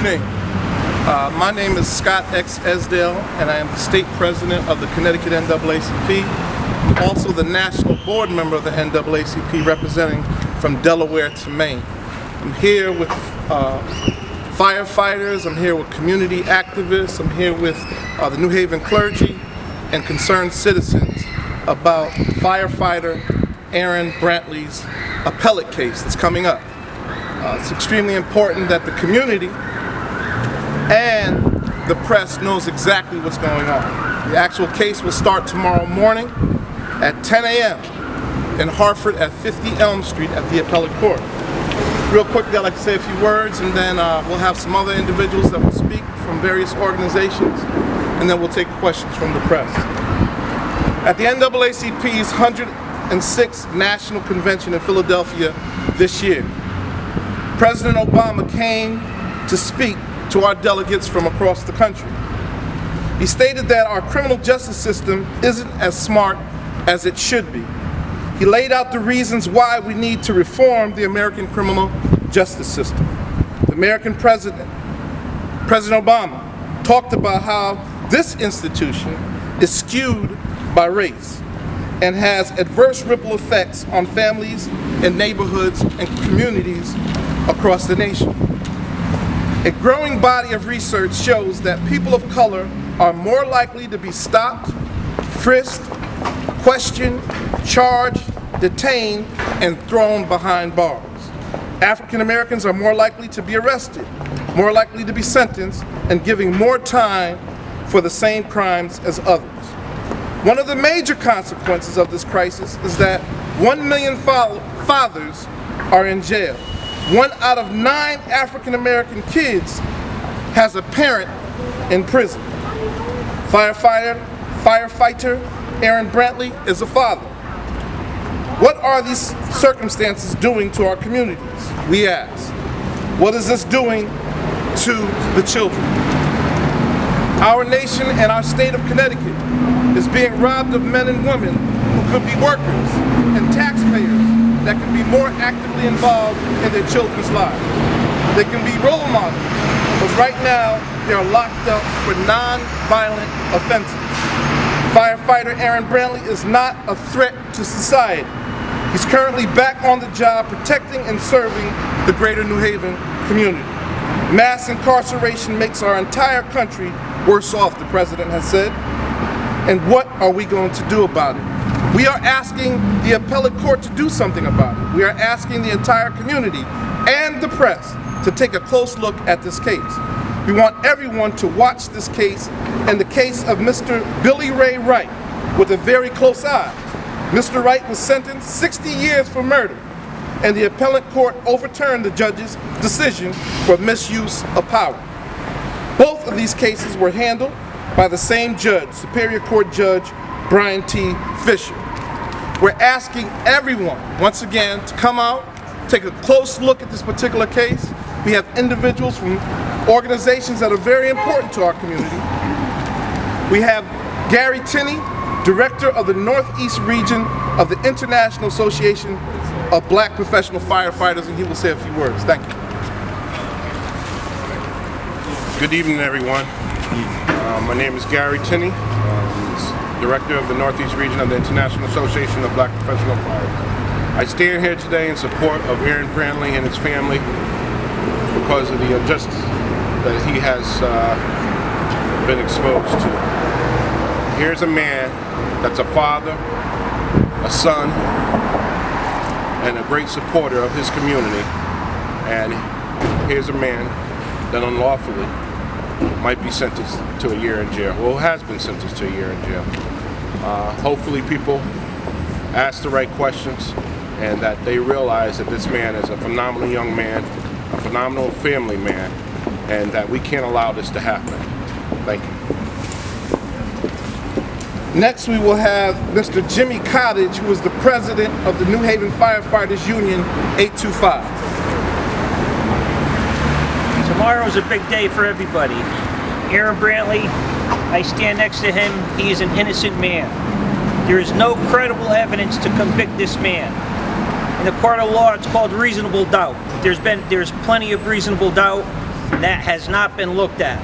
evening. My name is Scott X. Esdale, and I am the state president of the Connecticut NAACP, also the national board member of the NAACP, representing from Delaware to Maine. I'm here with firefighters, I'm here with community activists, I'm here with the New Haven clergy and concerned citizens about firefighter Aaron Brantley's appellate case that's coming up. It's extremely important that the community and the press knows exactly what's going on. The actual case will start tomorrow morning at 10 a.m. in Hartford at 50 Elm Street at the appellate court. Real quickly, I'd like to say a few words, and then we'll have some other individuals that will speak from various organizations, and then we'll take questions from the press. At the NAACP's 106th National Convention in Philadelphia this year, President Obama came to speak to our delegates from across the country. He stated that our criminal justice system isn't as smart as it should be. He laid out the reasons why we need to reform the American criminal justice system. The American President Obama, talked about how this institution is skewed by race and has adverse ripple effects on families and neighborhoods and communities across the nation. A growing body of research shows that people of color are more likely to be stopped, frisked, questioned, charged, detained, and thrown behind bars. African Americans are more likely to be arrested, more likely to be sentenced, and giving more time for the same crimes as others. One of the major consequences of this crisis is that 1 million fathers are in jail. 1 out of 9 African American kids has a parent in prison. Firefighter Aaron Brantley is a father. What are these circumstances doing to our communities? We ask. What is this doing to the children? Our nation and our state of Connecticut is being robbed of men and women who could be workers and taxpayers that can be more actively involved in their children's lives. They can be role models, but right now they are locked up for non-violent offenses. Firefighter Aaron Brantley is not a threat to society. He's currently back on the job protecting and serving the greater New Haven community. Mass incarceration makes our entire country worse off, the president has said. And what are we going to do about it? We are asking the appellate court to do something about it. We are asking the entire community and the press to take a close look at this case. We want everyone to watch this case and the case of Mr. Billy Ray Wright with a very close eye. Mr. Wright was sentenced 60 years for murder, and the appellate court overturned the judge's decision for misuse of power. Both of these cases were handled by the same judge, Superior Court Judge Brian T. Fisher. We're asking everyone, once again, to come out, take a close look at this particular case. We have individuals from organizations that are very important to our community. We have Gary Tinney, Director of the Northeast Region of the International Association of Black Professional Firefighters, and he will say a few words. Thank you. Good evening, everyone. My name is Gary Tinney, Director of the Northeast Region of the International Association of Black Professional Firefighters. I stand here today in support of Aaron Brantley and his family because of the injustice that he has been exposed to. Here's a man that's a father, a son, and a great supporter of his community. And here's a man that unlawfully might be sentenced to a year in jail, well, has been sentenced to a year in jail. Hopefully people ask the right questions and that they realize that this man is a phenomenal young man, a phenomenal family man, and that we can't allow this to happen. Thank you. Next, we will have Mr. Jimmy Cottage, who is the president of the New Haven Firefighters Union 825. Tomorrow is a big day for everybody. Aaron Brantley, I stand next to him. He is an innocent man. There is no credible evidence to convict this man. In the court of law, it's called reasonable doubt. There's plenty of reasonable doubt, that has not been looked at.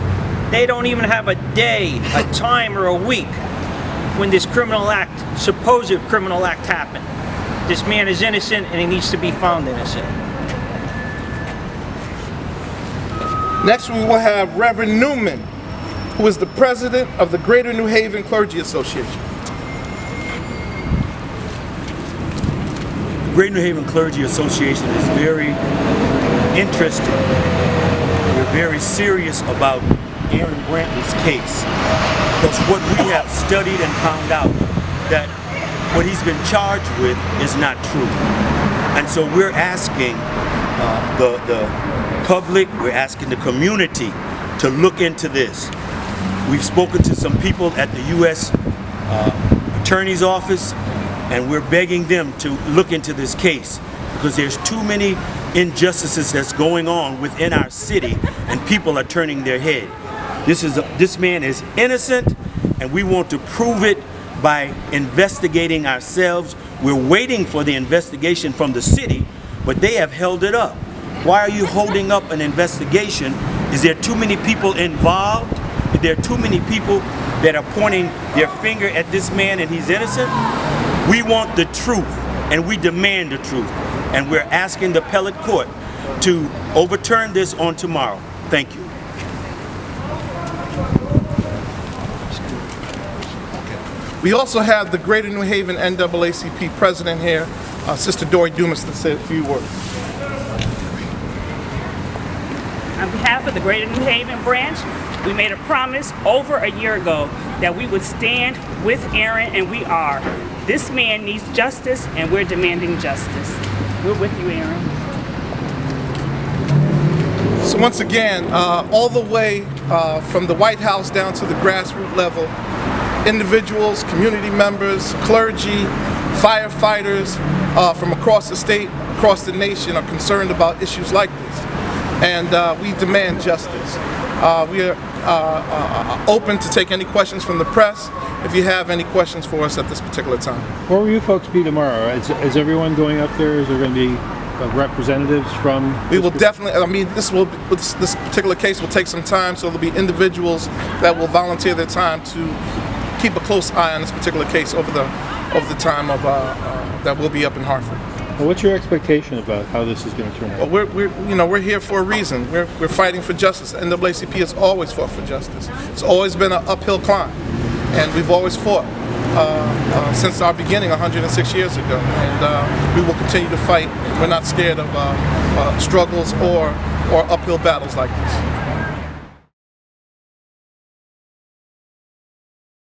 They don't even have a day, a time, or a week when this criminal act, supposed criminal act, happened. This man is innocent and he needs to be found innocent. Next, we will have Reverend Newman, who is the president of the Greater New Haven Clergy Association. The Greater New Haven Clergy Association is very interested. We're very serious about Aaron Brantley's case, because what we have studied and found out that what he's been charged with is not true. And so we're asking the public, we're asking the community to look into this. We've spoken to some people at the U.S. Attorney's Office, and we're begging them to look into this case, because there's too many injustices that's going on within our city, and people are turning their head. This man is innocent, and we want to prove it by investigating ourselves. We're waiting for the investigation from the city, but they have held it up. Why are you holding up an investigation? Is there too many people involved? Is there too many people that are pointing their finger at this man and he's innocent? We want the truth, and we demand the truth. And we're asking the appellate court to overturn this on tomorrow. Thank you. We also have the Greater New Haven NAACP president here, Sister Dory Dumas, to say a few words. On behalf of the Greater New Haven branch, we made a promise over a year ago that we would stand with Aaron, and we are. This man needs justice, and we're demanding justice. We're with you, Aaron. So once again, all the way from the White House down to the grassroots level, individuals, community members, clergy, firefighters from across the state, across the nation are concerned about issues like this. And we demand justice. We are open to take any questions from the press if you have any questions for us at this particular time. Where will you folks be tomorrow? Is everyone going up there? Is there going to be representatives from? We will definitely, I mean, this particular case will take some time, so there'll be individuals that will volunteer their time to keep a close eye on this particular case over the time of that we'll be up in Hartford. Well, what's your expectation about how this is going to turn out? Well, we're here for a reason. We're fighting for justice. The NAACP has always fought for justice. It's always been an uphill climb, and we've always fought since our beginning 106 years ago. And we will continue to fight. We're not scared of struggles or uphill battles like this.